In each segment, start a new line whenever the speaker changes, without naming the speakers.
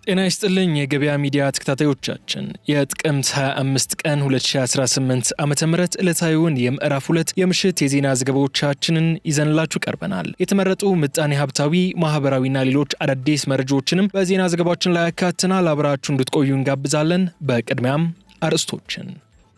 ጤና ይስጥልኝ የገበያ ሚዲያ ተከታታዮቻችን የጥቅምት 25 ቀን 2018 ዓመተ ምህረት ዕለታዊውን የምዕራፍ 2 የምሽት የዜና ዘገባዎቻችንን ይዘንላችሁ ቀርበናል። የተመረጡ ምጣኔ ሀብታዊ፣ ማህበራዊና ሌሎች አዳዲስ መረጃዎችንም በዜና ዘገባችን ላይ ያካተናል። አብራችሁ እንድትቆዩ እንጋብዛለን። በቅድሚያም አርዕስቶችን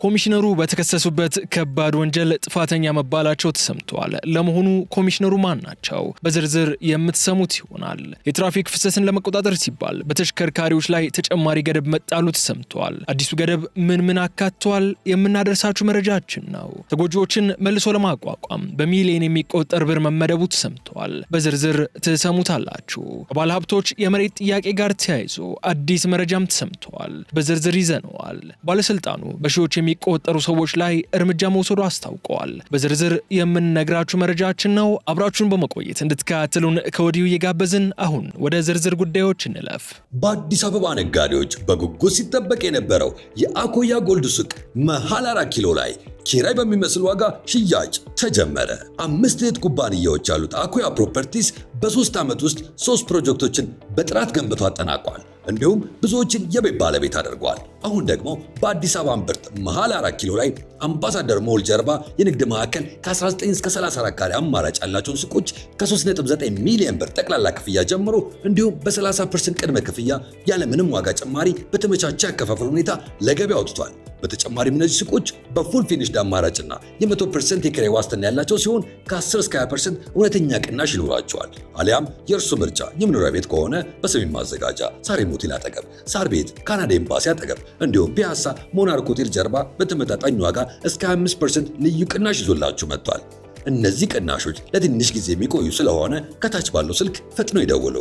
ኮሚሽነሩ በተከሰሱበት ከባድ ወንጀል ጥፋተኛ መባላቸው ተሰምቷል። ለመሆኑ ኮሚሽነሩ ማን ናቸው? በዝርዝር የምትሰሙት ይሆናል። የትራፊክ ፍሰትን ለመቆጣጠር ሲባል በተሽከርካሪዎች ላይ ተጨማሪ ገደብ መጣሉ ተሰምቷል። አዲሱ ገደብ ምን አካቷል? የምናደርሳችሁ መረጃችን ነው። ተጎጂዎችን መልሶ ለማቋቋም በሚሊዮን የሚቆጠር ብር መመደቡ ተሰምቷል። በዝርዝር ትሰሙታላችሁ። ከባለ ሀብቶች የመሬት ጥያቄ ጋር ተያይዞ አዲስ መረጃም ተሰምቷል። በዝርዝር ይዘነዋል። ባለስልጣኑ በሺዎች የሚቆጠሩ ሰዎች ላይ እርምጃ መውሰዱ አስታውቀዋል። በዝርዝር የምንነግራችሁ መረጃችን ነው። አብራችሁን በመቆየት እንድትከታተሉን ከወዲሁ እየጋበዝን አሁን ወደ ዝርዝር ጉዳዮች እንለፍ።
በአዲስ አበባ ነጋዴዎች በጉጉት ሲጠበቅ የነበረው የአኮያ ጎልድ ሱቅ መሃል 4 ኪሎ ላይ ኪራይ በሚመስል ዋጋ ሽያጭ ተጀመረ። 5 እህት ኩባንያዎች ያሉት አኮያ ፕሮፐርቲስ በ3 ዓመት ውስጥ 3 ፕሮጀክቶችን በጥራት ገንብቶ አጠናቋል። እንዲሁም ብዙዎችን የቤት ባለቤት አድርጓል። አሁን ደግሞ በአዲስ አበባ እምብርት መሃል 4 ኪሎ ላይ አምባሳደር ሞል ጀርባ የንግድ ማዕከል ከ19 እስከ 34 ካሬ አማራጭ ያላቸውን ሱቆች ከ3.9 ሚሊዮን ብር ጠቅላላ ክፍያ ጀምሮ እንዲሁም በ30% ቅድመ ክፍያ ያለምንም ዋጋ ጭማሪ በተመቻቸ ያከፋፈል ሁኔታ ለገበያ አውጥቷል። በተጨማሪም እነዚህ ሱቆች በፉል ፊኒሽድ አማራጭና የ100% የኪራይ ዋስትና ያላቸው ሲሆን ከ10 እስከ 20% እውነተኛ ቅናሽ ይኖራቸዋል። አሊያም የእርሱ ምርጫ የመኖሪያ ቤት ከሆነ በሰሜን ማዘጋጃ ሳሪም ሆቴል አጠገብ፣ ሳር ቤት ካናዳ ኤምባሲ አጠገብ እንዲሁም ፒያሳ ሞናርክ ሆቴል ጀርባ በተመጣጣኝ ዋጋ እስከ 25% ልዩ ቅናሽ ይዞላችሁ መጥቷል። እነዚህ ቅናሾች ለትንሽ ጊዜ የሚቆዩ ስለሆነ ከታች ባለው ስልክ ፈጥነው ይደውሉ።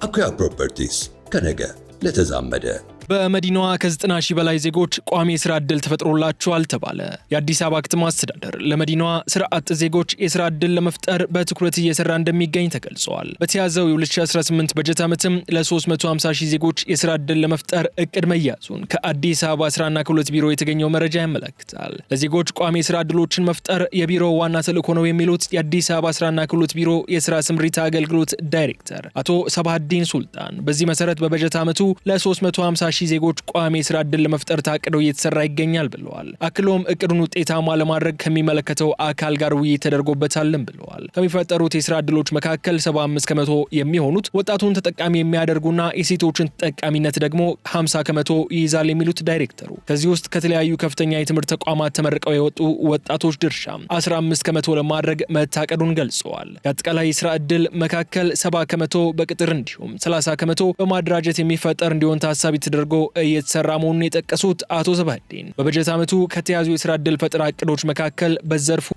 አኮያ ፕሮፐርቲስ ከነገ ለተዛመደ።
በመዲናዋ ከ90 ሺህ በላይ ዜጎች ቋሚ የስራ ዕድል ተፈጥሮላቸዋል ተባለ። የአዲስ አበባ ከተማ አስተዳደር ለመዲናዋ ስራ አጥ ዜጎች የስራ ዕድል ለመፍጠር በትኩረት እየሰራ እንደሚገኝ ተገልጿል። በተያዘው የ2018 በጀት ዓመትም ለ350 ሺህ ዜጎች የስራ ዕድል ለመፍጠር እቅድ መያዙን ከአዲስ አበባ ስራና ክህሎት ቢሮ የተገኘው መረጃ ያመለክታል። ለዜጎች ቋሚ የስራ ዕድሎችን መፍጠር የቢሮው ዋና ተልዕኮ ነው የሚሉት የአዲስ አበባ ስራና ክህሎት ቢሮ የስራ ስምሪት አገልግሎት ዳይሬክተር አቶ ሰባሃዲን ሱልጣን በዚህ መሰረት በበጀት ዓመቱ ለ350 ሺህ ዜጎች ቋሚ የስራ ዕድል ለመፍጠር ታቅደው እየተሰራ ይገኛል ብለዋል። አክሎም እቅዱን ውጤታማ ለማድረግ ከሚመለከተው አካል ጋር ውይይት ተደርጎበታልም ብለዋል። ከሚፈጠሩት የስራ ዕድሎች መካከል 75 ከመቶ የሚሆኑት ወጣቱን ተጠቃሚ የሚያደርጉና የሴቶችን ተጠቃሚነት ደግሞ 50 ከመቶ ይይዛል የሚሉት ዳይሬክተሩ ከዚህ ውስጥ ከተለያዩ ከፍተኛ የትምህርት ተቋማት ተመርቀው የወጡ ወጣቶች ድርሻ 15 ከመቶ ለማድረግ መታቀዱን ገልጸዋል። ከአጠቃላይ የስራ ዕድል መካከል 70 ከመቶ በቅጥር እንዲሁም 30 ከመቶ በማደራጀት የሚፈጠር እንዲሆን ታሳቢ ተደርጎ እየተሰራ መሆኑን የጠቀሱት አቶ ሰባሃዲን በበጀት ዓመቱ ከተያዙ የስራ ዕድል ፈጠራ እቅዶች መካከል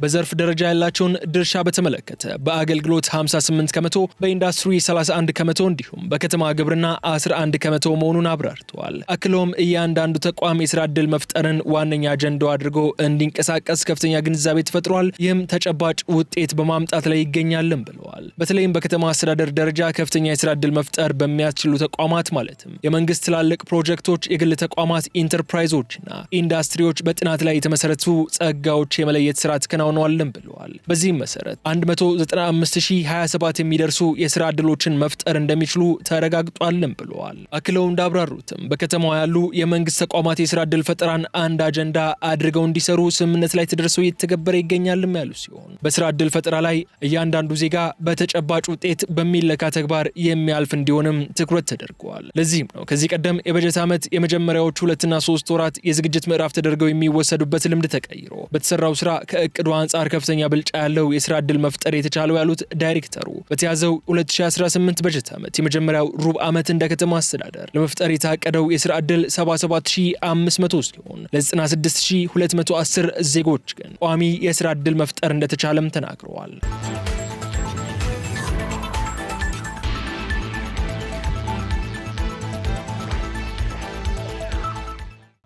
በዘርፍ ደረጃ ያላቸውን ድርሻ በተመለከተ በአገልግሎት 58 ከመቶ፣ በኢንዱስትሪ 31 ከመቶ እንዲሁም በከተማ ግብርና 11 ከመቶ መሆኑን አብራርተዋል። አክሎም እያንዳንዱ ተቋም የስራ ዕድል መፍጠርን ዋነኛ አጀንዳው አድርጎ እንዲንቀሳቀስ ከፍተኛ ግንዛቤ ተፈጥሯል። ይህም ተጨባጭ ውጤት በማምጣት ላይ ይገኛልም ብለዋል። በተለይም በከተማ አስተዳደር ደረጃ ከፍተኛ የስራ ዕድል መፍጠር በሚያስችሉ ተቋማት ማለትም የመንግስት ትላልቅ ፕሮጀክቶች፣ የግል ተቋማት፣ ኢንተርፕራይዞችና ኢንዱስትሪዎች በጥናት ላይ የተመሰረቱ ጸጋዎች የመለየት ስራ ተከናውነዋልም ብለዋል። በዚህም መሰረት 195027 የሚደርሱ የስራ ዕድሎችን መፍጠር እንደሚችሉ ተረጋግጧልም ብለዋል። አክለው እንዳብራሩትም በከተማዋ ያሉ የመንግስት ተቋማት የስራ ዕድል ፈጠራን አንድ አጀንዳ አድርገው እንዲሰሩ ስምምነት ላይ ተደርሰው እየተገበረ ይገኛልም ያሉ ሲሆን በስራ ዕድል ፈጠራ ላይ እያንዳንዱ ዜጋ በተጨባጭ ውጤት በሚለካ ተግባር የሚያልፍ እንዲሆንም ትኩረት ተደርጓል። ለዚህም ነው ከዚህ ቀደም የበጀት ዓመት የመጀመሪያዎቹ 2 እና 3 ወራት የዝግጅት ምዕራፍ ተደርገው የሚወሰዱበት ልምድ ተቀይሮ በተሰራው ስራ ከእቅዱ አንጻር ከፍተኛ ብልጫ ያለው የስራ ዕድል መፍጠር የተቻለው ያሉት ዳይሬክተሩ በተያዘው 2018 በጀት ዓመት የመጀመሪያው ሩብ ዓመት እንደ ከተማ አስተዳደር ለመፍጠር የታቀደው የስራ ዕድል 77500 ሲሆን ለ96210 ዜጎች ግን ቋሚ የስራ ዕድል መፍጠር እንደተቻለም ተናግረዋል።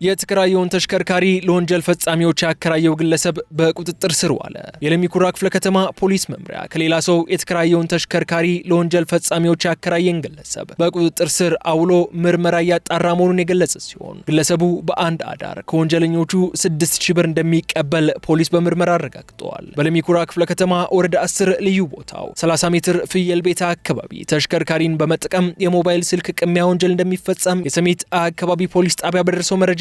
የተከራየውን ተሽከርካሪ ለወንጀል ፈጻሚዎች ያከራየው ግለሰብ በቁጥጥር ስር ዋለ። የለሚ ኩራ ክፍለ ከተማ ፖሊስ መምሪያ ከሌላ ሰው የተከራየውን ተሽከርካሪ ለወንጀል ፈጻሚዎች ያከራየን ግለሰብ በቁጥጥር ስር አውሎ ምርመራ እያጣራ መሆኑን የገለጸ ሲሆን ግለሰቡ በአንድ አዳር ከወንጀለኞቹ 6000 ብር እንደሚቀበል ፖሊስ በምርመራ አረጋግጧል። በለሚ ኩራ ክፍለ ከተማ ወረዳ 10 ልዩ ቦታው 30 ሜትር ፍየል ቤታ አካባቢ ተሽከርካሪን በመጠቀም የሞባይል ስልክ ቅሚያ ወንጀል እንደሚፈጸም የሰሚት አካባቢ ፖሊስ ጣቢያ በደረሰው መረጃ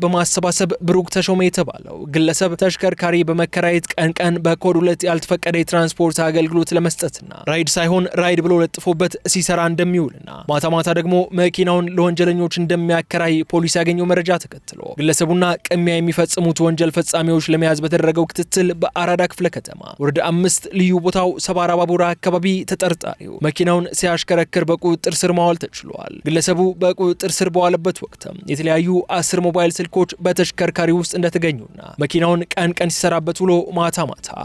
በማሰባሰብ ብሩክ ተሾመ የተባለው ግለሰብ ተሽከርካሪ በመከራየት ቀን በኮድ 2 ያልተፈቀደ የትራንስፖርት አገልግሎት ለመስጠትና ራይድ ሳይሆን ራይድ ብሎ ለጥፎበት ሲሰራ እንደሚውልና ማታ ደግሞ መኪናውን ለወንጀለኞች እንደሚያከራይ ፖሊስ ያገኘው መረጃ ተከትሎ ግለሰቡና ቅሚያ የሚፈጽሙት ወንጀል ፈጻሚዎች ለመያዝ በተደረገው ክትትል በአራዳ ክፍለ ከተማ ወረዳ 5 ልዩ ቦታው ሰባራ ባቡራ አካባቢ ተጠርጣሪው መኪናውን ሲያሽከረክር በቁጥጥር ስር ማዋል ተችሏል። ግለሰቡ በቁጥጥር ስር በዋለበት ወቅት የተለያዩ 10 ሞባይል ስልኮች በተሽከርካሪ ውስጥ እንደተገኙና መኪናውን ቀን ሲሰራበት ውሎ ማታ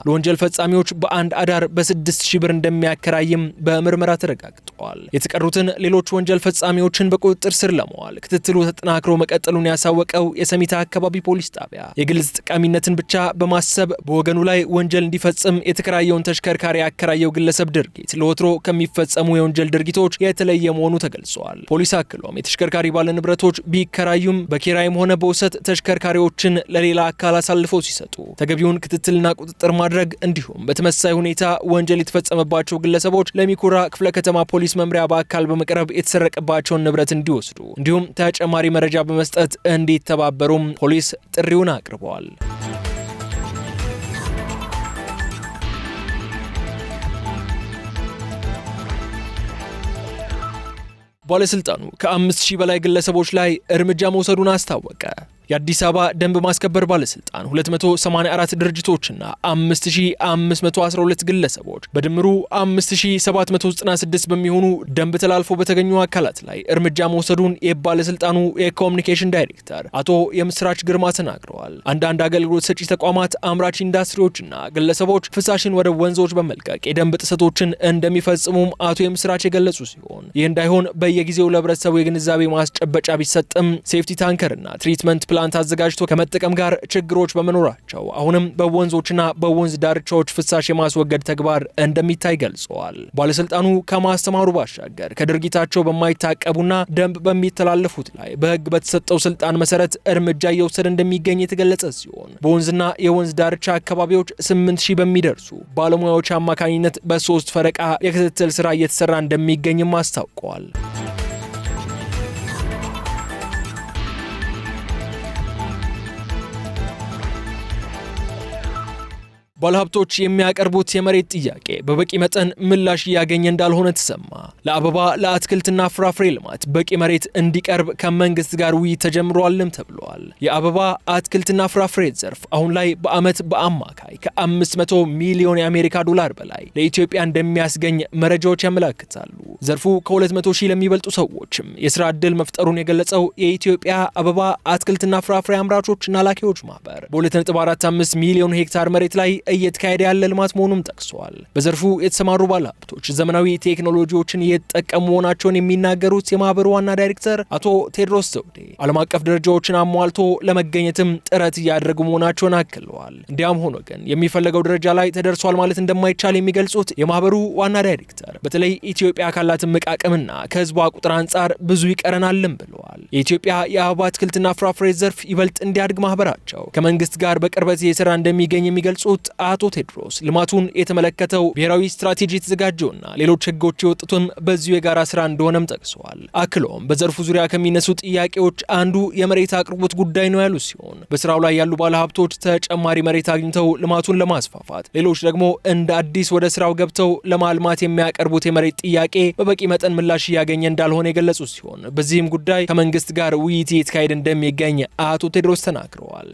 ለወንጀል ፈጻሚዎች በአንድ አዳር በ6000 ብር እንደሚያከራይም በምርመራ ተረጋግጧል። የተቀሩትን ሌሎች ወንጀል ፈጻሚዎችን በቁጥጥር ስር ለመዋል ክትትሉ ተጠናክሮ መቀጠሉን ያሳወቀው የሰሚታ አካባቢ ፖሊስ ጣቢያ የግልጽ ጠቃሚነትን ብቻ በማሰብ በወገኑ ላይ ወንጀል እንዲፈጽም የተከራየውን ተሽከርካሪ ያከራየው ግለሰብ ድርጊት ለወትሮ ከሚፈጸሙ የወንጀል ድርጊቶች የተለየ መሆኑ ተገልጿል። ፖሊስ አክሎም የተሽከርካሪ ባለንብረቶች ቢከራዩም በኪራይም ሆነ በውሰት ተሽከርካሪዎችን ለሌላ አካል አሳልፈው ሲሰጡ ተገቢውን ክትትልና ቁጥጥር ማድረግ እንዲሁም በተመሳሳይ ሁኔታ ወንጀል የተፈጸመባቸው ግለሰቦች ለሚ ኩራ ክፍለ ከተማ ፖሊስ መምሪያ በአካል በመቅረብ የተሰረቀባቸውን ንብረት እንዲወስዱ እንዲሁም ተጨማሪ መረጃ በመስጠት እንዲተባበሩም ፖሊስ ጥሪውን አቅርበዋል። ባለስልጣኑ ከ5000 በላይ ግለሰቦች ላይ እርምጃ መውሰዱን አስታወቀ። የአዲስ አበባ ደንብ ማስከበር ባለስልጣን 284 ድርጅቶችና 5512 ግለሰቦች በድምሩ 5796 በሚሆኑ ደንብ ተላልፎ በተገኙ አካላት ላይ እርምጃ መውሰዱን የባለስልጣኑ የኮሙኒኬሽን ዳይሬክተር አቶ የምስራች ግርማ ተናግረዋል። አንዳንድ አገልግሎት ሰጪ ተቋማት፣ አምራች ኢንዱስትሪዎችና ግለሰቦች ፍሳሽን ወደ ወንዞች በመልቀቅ የደንብ ጥሰቶችን እንደሚፈጽሙም አቶ የምስራች የገለጹ ሲሆን ይህ እንዳይሆን በየጊዜው ለህብረተሰቡ የግንዛቤ ማስጨበጫ ቢሰጥም ሴፍቲ ታንከርና ትሪትመንት ፕላንት አዘጋጅቶ ከመጠቀም ጋር ችግሮች በመኖራቸው አሁንም በወንዞችና በወንዝ ዳርቻዎች ፍሳሽ የማስወገድ ተግባር እንደሚታይ ገልጸዋል። ባለስልጣኑ ከማስተማሩ ባሻገር ከድርጊታቸው በማይታቀቡና ደንብ በሚተላለፉት ላይ በህግ በተሰጠው ስልጣን መሰረት እርምጃ እየወሰደ እንደሚገኝ የተገለጸ ሲሆን በወንዝና የወንዝ ዳርቻ አካባቢዎች 8000 በሚደርሱ ባለሙያዎች አማካኝነት በ3 ፈረቃ የክትትል ስራ እየተሰራ እንደሚገኝም አስታውቀዋል። ባለሀብቶች የሚያቀርቡት የመሬት ጥያቄ በበቂ መጠን ምላሽ እያገኘ እንዳልሆነ ተሰማ። ለአበባ ለአትክልትና ፍራፍሬ ልማት በቂ መሬት እንዲቀርብ ከመንግስት ጋር ውይይት ተጀምሯልም ተብሏል። የአበባ አትክልትና ፍራፍሬ ዘርፍ አሁን ላይ በአመት በአማካይ ከ500 ሚሊዮን የአሜሪካ ዶላር በላይ ለኢትዮጵያ እንደሚያስገኝ መረጃዎች ያመለክታሉ። ዘርፉ ከ200 ሺህ ለሚበልጡ ሰዎችም የስራ ዕድል መፍጠሩን የገለጸው የኢትዮጵያ አበባ አትክልትና ፍራፍሬ አምራቾችና ላኪዎች ማህበር በ2.45 ሚሊዮን ሄክታር መሬት ላይ እየተካሄደ ያለ ልማት መሆኑን ጠቅሷል። በዘርፉ የተሰማሩ ባለሀብቶች ዘመናዊ ቴክኖሎጂዎችን እየተጠቀሙ መሆናቸውን የሚናገሩት የማህበሩ ዋና ዳይሬክተር አቶ ቴድሮስ ዘውዴ ዓለም አቀፍ ደረጃዎችን አሟልቶ ለመገኘትም ጥረት እያደረጉ መሆናቸውን አክለዋል። እንዲያም ሆኖ ግን የሚፈለገው ደረጃ ላይ ተደርሷል ማለት እንደማይቻል የሚገልጹት የማህበሩ ዋና ዳይሬክተር በተለይ ኢትዮጵያ ካላት እምቅ አቅምና ከህዝቧ ቁጥር አንጻር ብዙ ይቀረናልም ብለዋል። የኢትዮጵያ የአበባ አትክልትና ፍራፍሬ ዘርፍ ይበልጥ እንዲያድግ ማህበራቸው ከመንግስት ጋር በቅርበት እየሰራ እንደሚገኝ የሚገልጹት አቶ ቴድሮስ ልማቱን የተመለከተው ብሔራዊ ስትራቴጂ የተዘጋጀውና ሌሎች ህጎች የወጡትም በዚሁ የጋራ ስራ እንደሆነም ጠቅሰዋል። አክሎም በዘርፉ ዙሪያ ከሚነሱ ጥያቄዎች አንዱ የመሬት አቅርቦት ጉዳይ ነው ያሉ ሲሆን በስራው ላይ ያሉ ባለሀብቶች ተጨማሪ መሬት አግኝተው ልማቱን ለማስፋፋት፣ ሌሎች ደግሞ እንደ አዲስ ወደ ስራው ገብተው ለማልማት የሚያቀርቡት የመሬት ጥያቄ በበቂ መጠን ምላሽ እያገኘ እንዳልሆነ የገለጹ ሲሆን በዚህም ጉዳይ ከመንግስት ጋር ውይይት እየተካሄደ እንደሚገኝ አቶ ቴድሮስ ተናግረዋል።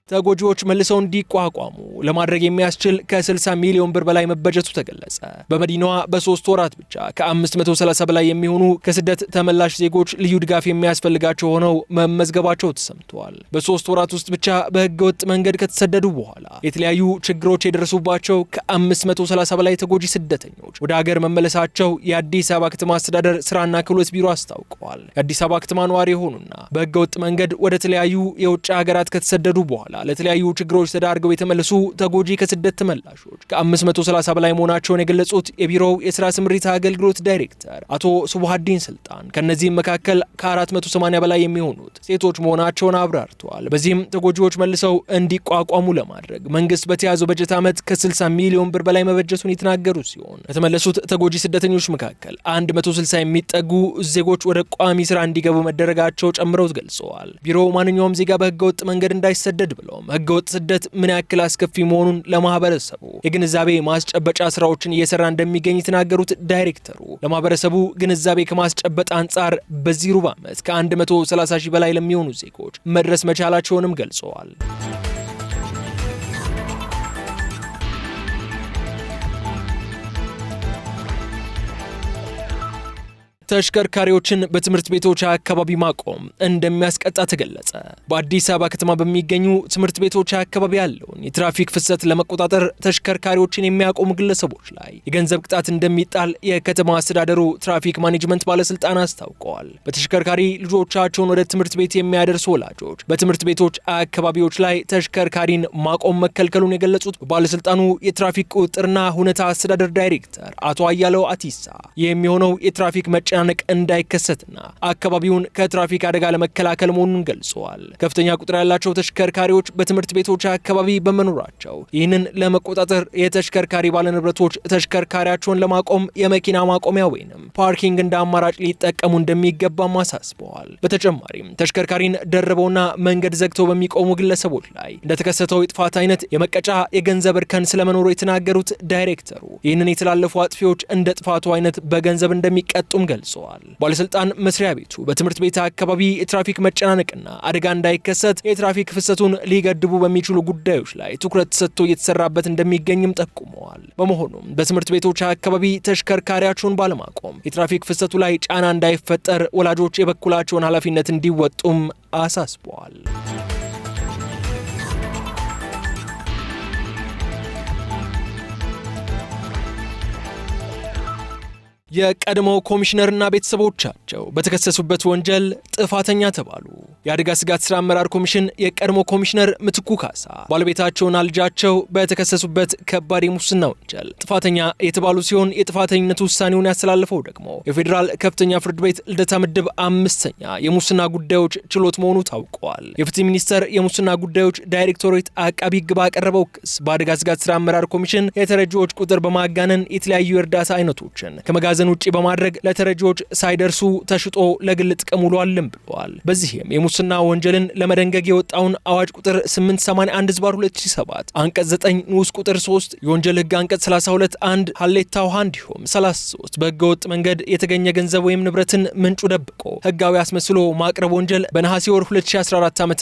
ተጎጂዎች መልሰው እንዲቋቋሙ ለማድረግ የሚያስችል ከ60 ሚሊዮን ብር በላይ መበጀቱ ተገለጸ። በመዲናዋ በ3 ወራት ብቻ ከ530 በላይ የሚሆኑ ከስደት ተመላሽ ዜጎች ልዩ ድጋፍ የሚያስፈልጋቸው ሆነው መመዝገባቸው ተሰምተዋል። በ3 ወራት ውስጥ ብቻ በህገወጥ መንገድ ከተሰደዱ በኋላ የተለያዩ ችግሮች የደረሱባቸው ከ530 በላይ ተጎጂ ስደተኞች ወደ ሀገር መመለሳቸው የአዲስ አበባ ከተማ አስተዳደር ስራና ክህሎት ቢሮ አስታውቀዋል። የአዲስ አበባ ከተማ ነዋሪ የሆኑና በህገወጥ መንገድ ወደ ተለያዩ የውጭ ሀገራት ከተሰደዱ በኋላ ለተለያዩ ችግሮች ተዳርገው የተመለሱ ተጎጂ ከስደት ተመላሾች ከ530 በላይ መሆናቸውን የገለጹት የቢሮው የስራ ስምሪት አገልግሎት ዳይሬክተር አቶ ሱብሃዲን ስልጣን ከነዚህም መካከል ከ480 በላይ የሚሆኑት ሴቶች መሆናቸውን አብራርተዋል። በዚህም ተጎጂዎች መልሰው እንዲቋቋሙ ለማድረግ መንግስት በተያዘው በጀት ዓመት ከ60 ሚሊዮን ብር በላይ መበጀቱን የተናገሩ ሲሆን ከተመለሱት ተጎጂ ስደተኞች መካከል 160 የሚጠጉ ዜጎች ወደ ቋሚ ስራ እንዲገቡ መደረጋቸው ጨምረው ገልጸዋል። ቢሮው ማንኛውም ዜጋ በህገወጥ መንገድ እንዳይሰደድ ብለውም ህገወጥ ስደት ምን ያክል አስከፊ መሆኑን ለማህበረሰቡ የግንዛቤ ማስጨበጫ ስራዎችን እየሰራ እንደሚገኝ የተናገሩት ዳይሬክተሩ ለማህበረሰቡ ግንዛቤ ከማስጨበጥ አንጻር በዚህ ሩብ ዓመት ከ130 ሺህ በላይ ለሚሆኑ ዜጎች መድረስ መቻላቸውንም ገልጸዋል። ተሽከርካሪዎችን በትምህርት ቤቶች አካባቢ ማቆም እንደሚያስቀጣ ተገለጸ። በአዲስ አበባ ከተማ በሚገኙ ትምህርት ቤቶች አካባቢ ያለውን የትራፊክ ፍሰት ለመቆጣጠር ተሽከርካሪዎችን የሚያቆሙ ግለሰቦች ላይ የገንዘብ ቅጣት እንደሚጣል የከተማ አስተዳደሩ ትራፊክ ማኔጅመንት ባለስልጣን አስታውቀዋል። በተሽከርካሪ ልጆቻቸውን ወደ ትምህርት ቤት የሚያደርሱ ወላጆች በትምህርት ቤቶች አካባቢዎች ላይ ተሽከርካሪን ማቆም መከልከሉን የገለጹት በባለስልጣኑ የትራፊክ ቁጥጥርና ሁኔታ አስተዳደር ዳይሬክተር አቶ አያለው አቲሳ ይህ የሚሆነው የትራፊክ መጨናነቅ እንዳይከሰትና አካባቢውን ከትራፊክ አደጋ ለመከላከል መሆኑን ገልጸዋል። ከፍተኛ ቁጥር ያላቸው ተሽከርካሪዎች በትምህርት ቤቶች አካባቢ በመኖራቸው ይህንን ለመቆጣጠር የተሽከርካሪ ባለንብረቶች ተሽከርካሪያቸውን ለማቆም የመኪና ማቆሚያ ወይንም ፓርኪንግ እንደ አማራጭ ሊጠቀሙ እንደሚገባም አሳስበዋል። በተጨማሪም ተሽከርካሪን ደርበውና መንገድ ዘግተው በሚቆሙ ግለሰቦች ላይ እንደተከሰተው የጥፋት አይነት የመቀጫ የገንዘብ እርከን ስለመኖሩ የተናገሩት ዳይሬክተሩ ይህንን የተላለፉ አጥፊዎች እንደ ጥፋቱ አይነት በገንዘብ እንደሚቀጡም ገልጸዋል። ባለስልጣን መስሪያ ቤቱ በትምህርት ቤት አካባቢ የትራፊክ መጨናነቅና አደጋ እንዳይከሰት የትራፊክ ፍሰቱን ሊገድቡ በሚችሉ ጉዳዮች ላይ ትኩረት ሰጥቶ እየተሰራበት እንደሚገኝም ጠቁመዋል። በመሆኑም በትምህርት ቤቶች አካባቢ ተሽከርካሪያቸውን ባለማቆም የትራፊክ ፍሰቱ ላይ ጫና እንዳይፈጠር ወላጆች የበኩላቸውን ኃላፊነት እንዲወጡም አሳስበዋል። የቀድሞው ኮሚሽነርና ቤተሰቦቻቸው በተከሰሱበት ወንጀል ጥፋተኛ ተባሉ። የአደጋ ስጋት ስራ አመራር ኮሚሽን የቀድሞ ኮሚሽነር ምትኩ ካሳ ባለቤታቸውና ልጃቸው በተከሰሱበት ከባድ የሙስና ወንጀል ጥፋተኛ የተባሉ ሲሆን የጥፋተኝነት ውሳኔውን ያስተላለፈው ደግሞ የፌዴራል ከፍተኛ ፍርድ ቤት ልደታ ምድብ 5ኛ የሙስና ጉዳዮች ችሎት መሆኑ ታውቋል። የፍትህ ሚኒስቴር የሙስና ጉዳዮች ዳይሬክቶሬት አቃቢ ሕግ ባቀረበው ክስ በአደጋ ስጋት ስራ አመራር ኮሚሽን የተረጂዎች ቁጥር በማጋነን የተለያዩ የእርዳታ አይነቶችን ከመጋዘን ውጪ በማድረግ ለተረጂዎች ሳይደርሱ ተሽጦ ለግል ጥቅም ውሏልም ብለዋል። በዚህም የሙስና ወንጀልን ለመደንገግ የወጣውን አዋጅ ቁጥር 881/2007 አንቀጽ 9 ንዑስ ቁጥር 3 የወንጀል ህግ አንቀጽ 32 1 ሀሌታ ውሃ እንዲሁም 33 በህገወጥ መንገድ የተገኘ ገንዘብ ወይም ንብረትን ምንጩ ደብቆ ህጋዊ አስመስሎ ማቅረብ ወንጀል በነሐሴ ወር 2014 ዓ.ም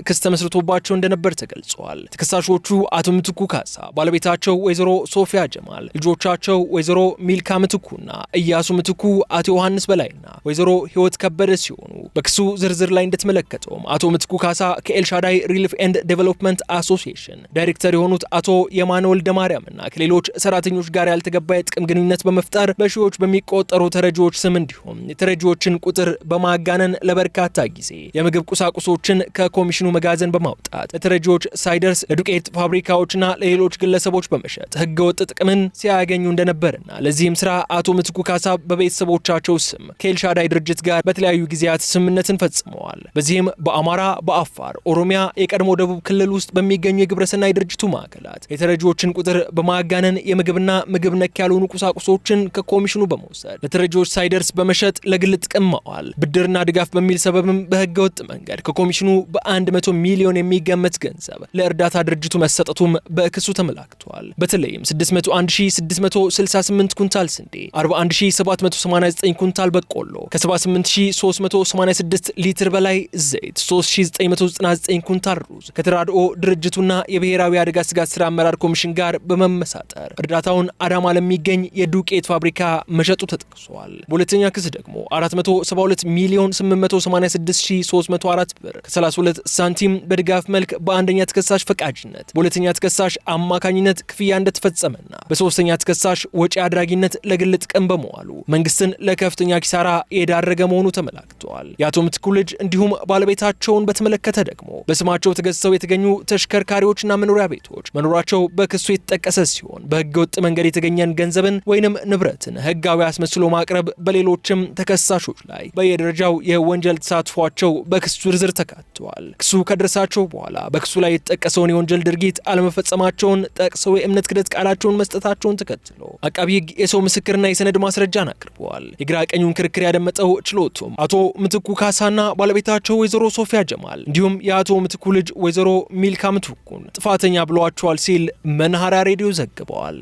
ክስ ተመስርቶባቸው እንደነበር ተገልጿል። ተከሳሾቹ አቶ ምትኩ ካሳ፣ ባለቤታቸው ወይዘሮ ሶፊያ ጀማል፣ ልጆቻቸው ወይዘሮ ሚልካ ምትኩና ኢያሱ ምትኩ፣ አቶ ዮሐንስ በላይና ወይዘሮ ህይወት ከበደ ሲሆኑ በክሱ ዝርዝር ላይ እንደተመለከተውም አቶ ምትኩ ካሳ ከኤልሻዳይ ሪሊፍ ኤንድ ዴቨሎፕመንት አሶሲዬሽን ዳይሬክተር የሆኑት አቶ የማነ ወልደ ማርያምና ከሌሎች ሰራተኞች ጋር ያልተገባ የጥቅም ግንኙነት በመፍጠር በሺዎች በሚቆጠሩ ተረጂዎች ስም እንዲሁም የተረጂዎችን ቁጥር በማጋነን ለበርካታ ጊዜ የምግብ ቁሳቁሶችን ከኮሚሽኑ መጋዘን በማውጣት ለተረጂዎች ሳይደርስ ለዱቄት ፋብሪካዎችና ለሌሎች ግለሰቦች በመሸጥ ህገወጥ ጥቅምን ሲያገኙ እንደነበርና ለዚህም ስራ አቶ ምትኩ ካሳ በቤተሰቦቻቸው ስም ከኤልሻዳይ ድርጅት ጋር በተለያዩ ጊዜያት ስምምነትን ፈጽመዋል። በዚህም በአማራ፣ በአፋር፣ ኦሮሚያ፣ የቀድሞ ደቡብ ክልል ውስጥ በሚገኙ የግብረሰናይ ድርጅቱ ማዕከላት የተረጂዎችን ቁጥር በማጋነን የምግብና ምግብ ነክ ያልሆኑ ቁሳቁሶችን ከኮሚሽኑ በመውሰድ ለተረጂዎች ሳይደርስ በመሸጥ ለግል ጥቅም ማዋል፣ ብድርና ድጋፍ በሚል ሰበብም በህገወጥ መንገድ ከኮሚሽኑ በ100 ሚሊዮን የሚገመት ገንዘብ ለእርዳታ ድርጅቱ መሰጠቱም በክሱ ተመላክቷል። በተለይም 601668 ኩንታል ስንዴ፣ 41 1789 ኩንታል በቆሎ፣ ከ78386 ሊትር በላይ ዘይት፣ 3999 ኩንታል ሩዝ ከተራድኦ ድርጅቱና የብሔራዊ አደጋ ስጋት ስራ አመራር ኮሚሽን ጋር በመመሳጠር እርዳታውን አዳማ ለሚገኝ የዱቄት ፋብሪካ መሸጡ ተጠቅሷል። በሁለተኛ ክስ ደግሞ 472 ሚሊዮን 886304 ብር ከ32 ሳንቲም በድጋፍ መልክ በአንደኛ ተከሳሽ ፈቃጅነት በሁለተኛ ተከሳሽ አማካኝነት ክፍያ እንደተፈጸመና በሶስተኛ ተከሳሽ ወጪ አድራጊነት ለግል ጥቅም በመዋሉ መንግስትን ለከፍተኛ ኪሳራ የዳረገ መሆኑ ተመላክቷል። የአቶ ምትኩ ልጅ እንዲሁም ባለቤታቸውን በተመለከተ ደግሞ በስማቸው ተገዝተው የተገኙ ተሽከርካሪዎችና መኖሪያ ቤቶች መኖራቸው በክሱ የተጠቀሰ ሲሆን በህገ ወጥ መንገድ የተገኘን ገንዘብን ወይንም ንብረትን ህጋዊ አስመስሎ ማቅረብ በሌሎችም ተከሳሾች ላይ በየደረጃው የወንጀል ተሳትፏቸው በክሱ ዝርዝር ተካተዋል። ክሱ ከደረሳቸው በኋላ በክሱ ላይ የተጠቀሰውን የወንጀል ድርጊት አለመፈጸማቸውን ጠቅሰው የእምነት ክደት ቃላቸውን መስጠታቸውን ተከትሎ አቃቢ ህግ የሰው ምስክርና የሰነድ ማስረጃን አቅርበዋል። የግራ ቀኙን ክርክር ያደመጠው ችሎቱም አቶ ምትኩ ካሳና ባለቤታቸው ወይዘሮ ሶፊያ ጀማል እንዲሁም የአቶ ምትኩ ልጅ ወይዘሮ ሚልካ ምትኩን ጥፋተኛ ብለዋቸዋል ሲል መናኸሪያ ሬዲዮ ዘግበዋል።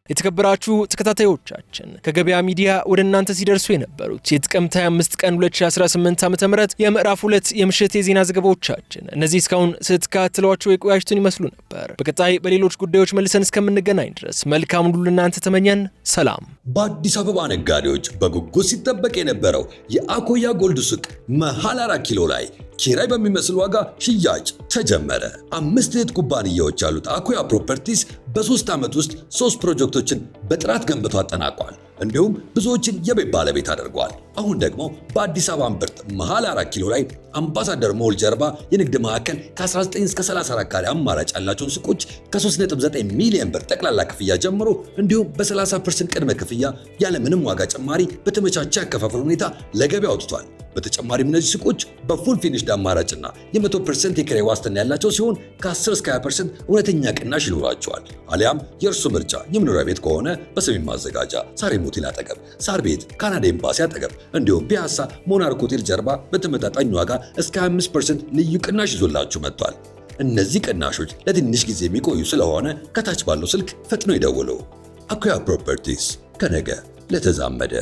የተከበራችሁ ተከታታዮቻችን ከገበያ ሚዲያ ወደ እናንተ ሲደርሱ የነበሩት የጥቅምት 25 ቀን 2018 ዓ.ም የምዕራፍ 2 የምሽት የዜና ዘገባዎቻችን እነዚህ እስካሁን ስትከታተሏቸው የቆያችሁትን ይመስሉ ነበር። በቀጣይ በሌሎች ጉዳዮች መልሰን እስከምንገናኝ ድረስ መልካም ሁሉ ለእናንተ ተመኘን። ሰላም።
በአዲስ አበባ ነጋዴዎች በጉጉት ሲጠበቅ የነበረው የአኮያ ጎልድ ሱቅ መሃል 4 ኪሎ ላይ ኪራይ በሚመስል ዋጋ ሽያጭ ተጀመረ። 5 እህት ኩባንያዎች ያሉት አኮያ ፕሮፐርቲስ በ3 ዓመት ውስጥ 3 ፕሮጀክቶችን በጥራት ገንብቶ አጠናቋል። እንዲሁም ብዙዎችን የቤት ባለቤት አድርጓል። አሁን ደግሞ በአዲስ አበባ እምብርት መሃል 4 ኪሎ ላይ አምባሳደር ሞል ጀርባ የንግድ ማዕከል ከ19 እስከ 34 ካሬ አማራጭ ያላቸውን ሱቆች ከ3.9 ሚሊዮን ብር ጠቅላላ ክፍያ ጀምሮ እንዲሁም በ30% ቅድመ ክፍያ ያለምንም ዋጋ ጭማሪ በተመቻቸ ያከፋፈል ሁኔታ ለገበያ አውጥቷል። በተጨማሪም እነዚህ ሱቆች በፉል ፊኒሽድ አማራጭና የ100% የኪራይ ዋስትና ያላቸው ሲሆን ከ10 እስከ 20% እውነተኛ ቅናሽ ይኖራቸዋል። አሊያም የእርሱ ምርጫ የመኖሪያ ቤት ከሆነ በሰሜን ማዘጋጃ ሳሬም ሆቴል አጠገብ፣ ሳር ቤት ካናዳ ኤምባሲ አጠገብ እንዲሁም ፒያሳ ሞናርክ ሆቴል ጀርባ በተመጣጣኝ ዋጋ እስከ 25% ልዩ ቅናሽ ይዞላችሁ መጥቷል። እነዚህ ቅናሾች ለትንሽ ጊዜ የሚቆዩ ስለሆነ ከታች ባለው ስልክ ፈጥኖ ይደውሉ። አኮያ ፕሮፐርቲስ ከነገ ለተዛመደ